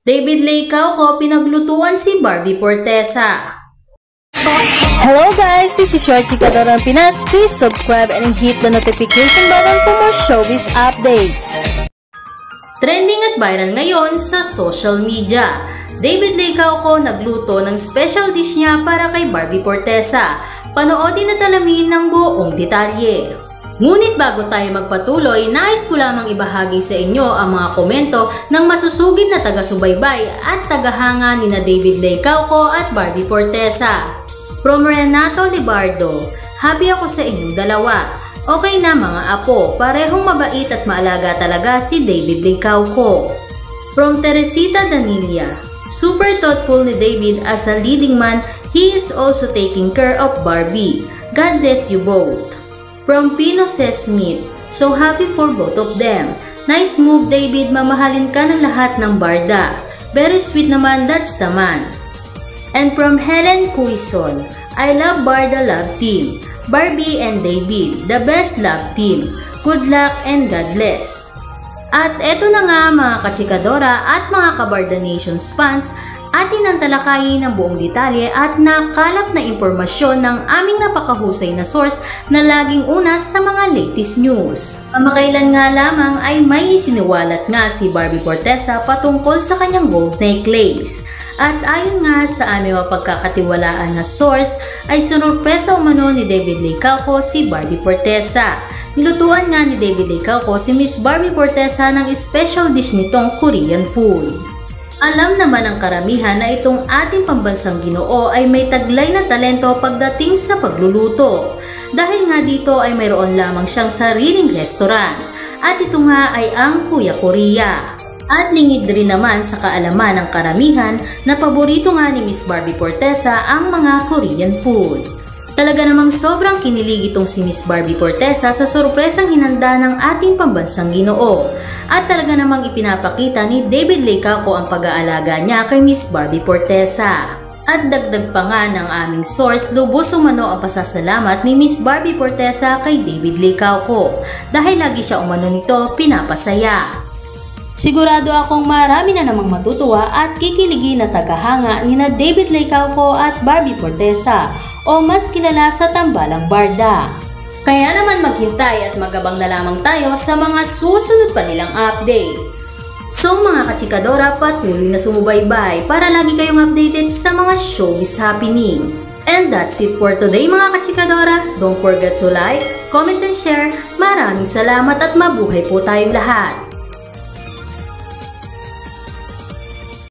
David Laycauco pinaglutuan si Barbie Fortesa. Hello guys, this is your Chikadora Pinas. Please subscribe and hit the notification button for more showbiz updates. Trending at viral ngayon sa social media. David Laycauco nagluto ng special dish niya para kay Barbie Fortesa. Panoodin at alamin ng buong detalye. Ngunit bago tayo magpatuloy, nais ko lamang ibahagi sa inyo ang mga komento ng masusugid na taga-subaybay at tagahanga nina David Laycauco at Barbie Fortesa. From Renato Libardo, happy ako sa inyong dalawa. Okay na mga apo, parehong mabait at maalaga talaga si David Laycauco. From Teresita Danilia, super thoughtful ni David as a leading man, he is also taking care of Barbie. God bless you both. From Pino Smith, so happy for both of them. Nice move David, mamahalin ka ng lahat ng barda. Very sweet naman, that's the man. And from Helen Cuison, I love Barda Love Team. Barbie and David, the best love team. Good luck and God bless. At eto na nga mga kachikadora at mga kabarda Nations fans, atin ang talakayin ng buong detalye at nakalap na impormasyon ng aming napakahusay na source na laging una sa mga latest news. Kamakailan nga lamang ay may isiniwalat nga si Barbie Fortesa patungkol sa kanyang gold necklace. At ayon nga sa aming mapagkakatiwalaan na source ay sinurpresa umano ni David Laycauco si Barbie Fortesa. Nilutuan nga ni David Laycauco si Miss Barbie Fortesa ng special dish nitong Korean food. Alam naman ng karamihan na itong ating pambansang Ginoo ay may taglay na talento pagdating sa pagluluto. Dahil nga dito ay mayroon lamang siyang sariling restaurant. At ito nga ay ang Kuya Korea. At lingid rin naman sa kaalaman ng karamihan na paborito nga ni Miss Barbie Fortesa ang mga Korean food. Talaga namang sobrang kinilig itong si Miss Barbie Fortesa sa sorpresang hinanda ng ating pambansang Ginoo. At talaga namang ipinapakita ni David Laycauco ang pag-aalaga niya kay Miss Barbie Fortesa. At dagdag pa nga ng aming source, lubos umano ang pasasalamat ni Miss Barbie Fortesa kay David Laycauco dahil lagi siya umano nito pinapasaya. Sigurado akong marami na namang matutuwa at kikiligin na tagahanga nina David Laycauco at Barbie Fortesa o mas kilala sa Tambalang Barda. Kaya naman maghintay at magabang na lamang tayo sa mga susunod pa nilang update. So mga kachikadora, patuloy na sumubaybay para lagi kayong updated sa mga showbiz happening. And that's it for today mga kachikadora. Don't forget to like, comment and share. Maraming salamat at mabuhay po tayong lahat.